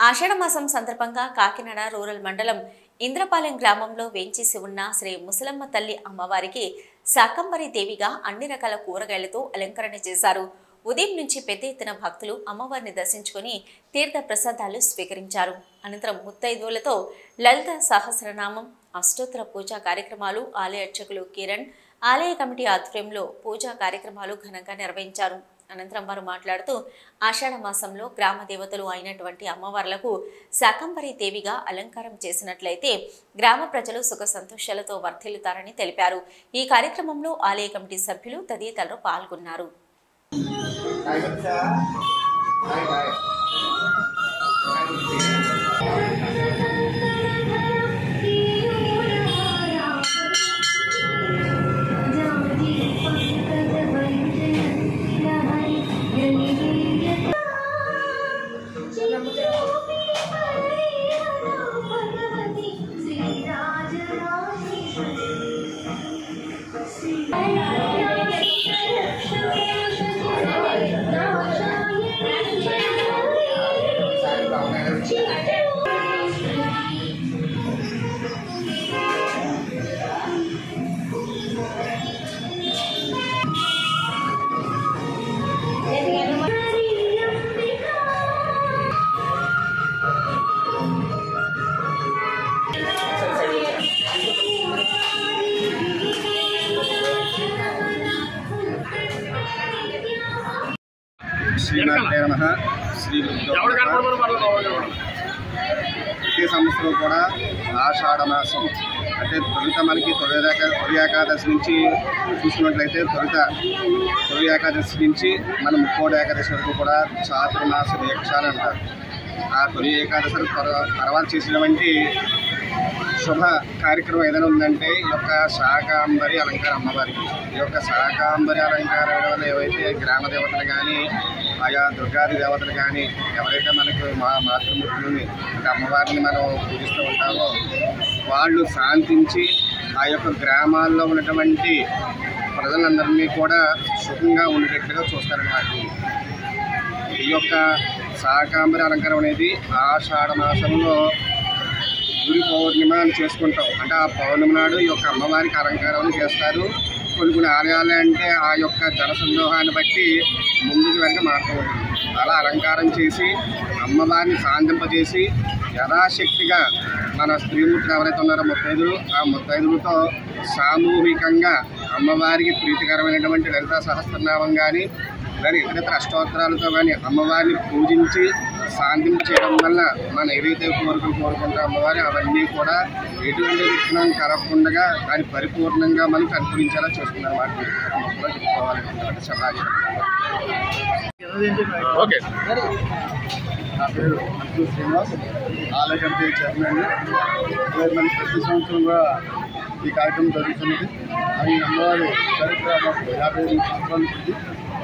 ఆషాఢమాసం సందర్భంగా కాకినాడ రూరల్ మండలం ఇంద్రపాలెం గ్రామంలో వేంచేసి ఉన్న శ్రీ ముసలమ్మ తల్లి అమ్మవారికి శాకంబరి దేవిగా అన్ని రకాల కూరగాయలతో అలంకరణ చేశారు. ఉదయం నుంచి పెద్ద ఎత్తున భక్తులు అమ్మవారిని దర్శించుకుని తీర్థ ప్రసాదాలు స్వీకరించారు. అనంతరం ముత్తైదువులతో లలిత సహస్రనామం, అష్టోత్తర పూజా కార్యక్రమాలు ఆలయ అర్చకులు కిరణ్, ఆలయ కమిటీ ఆధ్వర్యంలో పూజా కార్యక్రమాలు ఘనంగా నిర్వహించారు. అనంతరం వారు మాట్లాడుతూ ఆషాఢ మాసంలో గ్రామ దేవతలు అయినటువంటి అమ్మవార్లకు శాకంబరి దేవిగా అలంకారం చేసినట్లయితే గ్రామ ప్రజలు సుఖ సంతోషాలతో వర్ధిల్లుతారని తెలిపారు. ఈ కార్యక్రమంలో ఆలయ కమిటీ సభ్యులు తదితరులు పాల్గొన్నారు. ప్రతి సంవత్సరం కూడా ఆషాఢ మాసం అంటే తొలుత మనకి తొలి ఏకాదశి నుంచి చూసుకున్నట్లయితే తొలి ఏకాదశి నుంచి మన ముక్కోటి ఏకాదశి వరకు కూడా చాతుర్మాస దీక్షాలు అంటారు. ఆ తొలి ఏకాదశి తర్వాత చేసినటువంటి శుభ కార్యక్రమం ఏదైనా ఉందంటే ఈ యొక్క శాకాంబరి అలంకార అమ్మవారికి. ఈ యొక్క శాకాంబరి అలంకారం వల్ల ఏవైతే గ్రామ దేవతలు కానీ ఆయా దుర్గాది దేవతలు కానీ ఎవరైతే మనకు మాతృమూర్తులని అంటే అమ్మవారిని మనం పూజిస్తూ ఉంటామో వాళ్ళు శాంతించి ఆ యొక్క గ్రామాల్లో ఉన్నటువంటి ప్రజలందరినీ కూడా సుఖంగా ఉండేటట్లుగా చూస్తారన్నమాట. ఈ యొక్క శాకాంబరి అలంకారం అనేది ఆషాఢ మాసంలో గురి పౌర్ణిమ అని చేసుకుంటాం. అంటే ఆ పౌర్ణమి నాడు ఈ యొక్క అమ్మవారికి అలంకారం చేస్తారు. కొన్ని ఆలయాలు అంటే ఆ యొక్క జనసందోహాన్ని బట్టి ముందుకు వెనక మారుతూ ఉంటుంది. అలా అలంకారం చేసి అమ్మవారిని శాంతింపజేసి యథాశక్తిగా మన స్త్రీమూర్తులు ఎవరైతే ఉన్నారో ముత్తైదులు, ఆ ముత్తైదులతో సామూహికంగా అమ్మవారికి ప్రీతికరమైనటువంటి లలితా సహస్రనామం కానీ మరి ఇతర అష్టోత్తరాలతో కానీ అమ్మవారిని పూజించి శాంతింప చేయడం వల్ల మనం ఏదైతే కోరికలు కోరుకుంటే అమ్మవారి అవన్నీ కూడా ఎటువంటి విత్తనం కలగకుండా దాన్ని పరిపూర్ణంగా మనకు అనుకూలించేలా చేస్తున్నారు. వాటిని చెప్పుకోవాలనేటువంటి సమాజం. ఓకే, నా పేరు అర్జున్ శ్రీనివాస్, ఆలయ కమిటీ చైర్మన్. మన ప్రతి సంవత్సరం కూడా ఈ కార్యక్రమం జరుగుతున్నది. అది అమ్మవారి చరిత్ర 55 సంవత్సరాలు ఉంటుంది.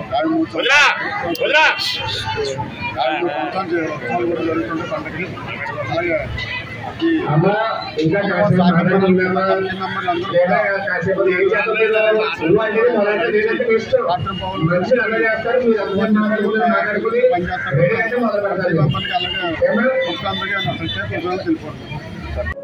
53 సంవత్సరాలు కూడా జరుగుతుంది పండుగ. అలాగే ఈ ప్రత్యేక తెలుపుకుంటున్నాం.